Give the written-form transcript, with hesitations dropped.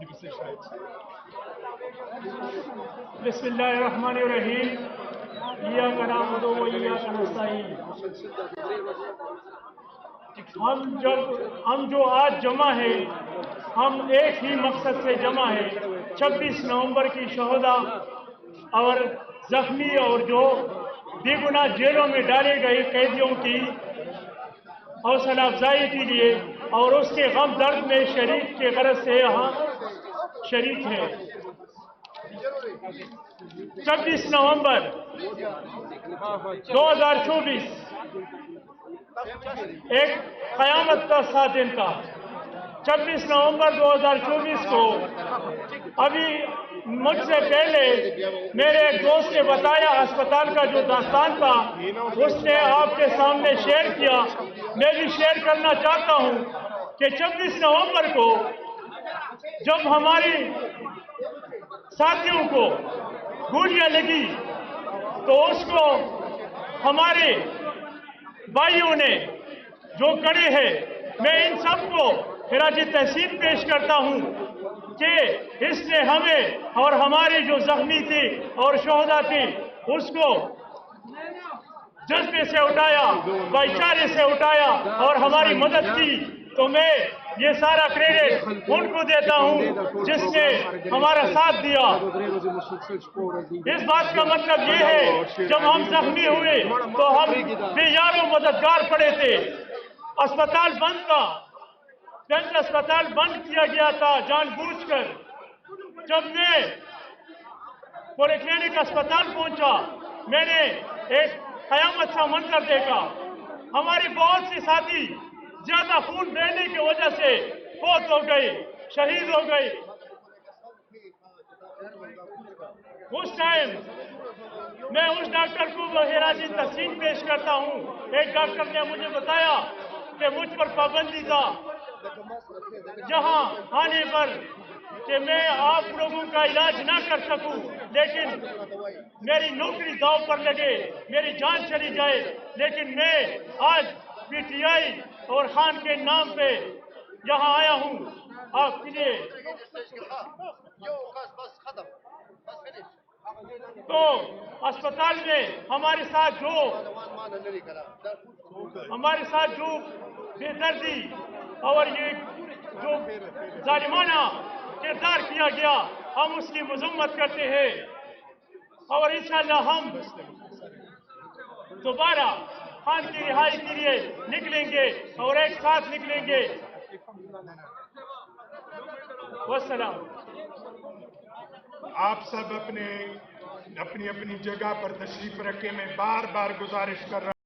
بسم اللہ الرحمن الرحیم ایاک نعبد و ایاک نستعین۔ ہم جو آج جمع ہیں، ہم ایک ہی مقصد سے جمع ہیں، 26 نومبر کی شہداء اور زخمی اور جو بے گناہ جیلوں میں ڈالے گئے قیدیوں کی حوصلہ افزائی کے لیے اور اس کے غم درد میں شریک کے غرض سے یہاں شریک ہے۔ 26 نومبر 2024 ایک قیامت کا سا دن تھا۔ 26 نومبر 2024 کو ابھی مجھ سے پہلے میرے ایک دوست نے بتایا اسپتال کا جو داستان تھا، اس نے آپ کے سامنے شیئر کیا۔ میں بھی شیئر کرنا چاہتا ہوں کہ 26 نومبر کو جب ہماری ساتھیوں کو گولیاں لگی تو اس کو ہمارے بھائیوں نے جو کڑے ہیں، میں ان سب کو خراج تحسین پیش کرتا ہوں کہ اس نے ہمیں اور ہماری جو زخمی تھی اور شہداء تھی اس کو جذبے سے اٹھایا، بھائی چارے سے اٹھایا اور ہماری مدد کی۔ تو میں یہ سارا کریڈٹ ان کو دیتا ہوں جس نے ہمارا ساتھ دیا۔ اس بات کا مطلب یہ ہے جب ہم زخمی ہوئے تو ہم بے یار و مددگار پڑے تھے۔ اسپتال بند تھا، ڈنڈ اسپتال بند کیا گیا تھا جان بوجھ کر۔ جب میں پولی کلینک اسپتال پہنچا، میں نے ایک قیامت سا منظر دیکھا۔ ہماری بہت سی ساتھی زیادہ خون بہنے کی وجہ سے فوت ہو گئی، شہید ہو گئی۔ اس ٹائم میں اس ڈاکٹر کو خراج تحسین پیش کرتا ہوں۔ ایک ڈاکٹر نے مجھے بتایا کہ مجھ پر پابندی تھا جہاں آنے پر کہ میں آپ لوگوں کا علاج نہ کر سکوں، لیکن میری نوکری داؤ پر لگے، میری جان چلی جائے، لیکن میں آج پی ٹی آئی اور خان کے نام پہ یہاں آیا ہوں آپ کے لیے۔ تو اسپتال میں ہمارے ساتھ جو بے دردی اور یہ جو ظالمانہ کردار کیا گیا، ہم اس کی مذمت کرتے ہیں اور انشاءاللہ ہم دوبارہ خان کی رہائی کے لیے نکلیں گے اور ایک ساتھ نکلیں گے۔ والسلام۔ آپ سب اپنی اپنی جگہ پر تشریف رکھیں۔ میں بار بار گزارش کر رہا ہوں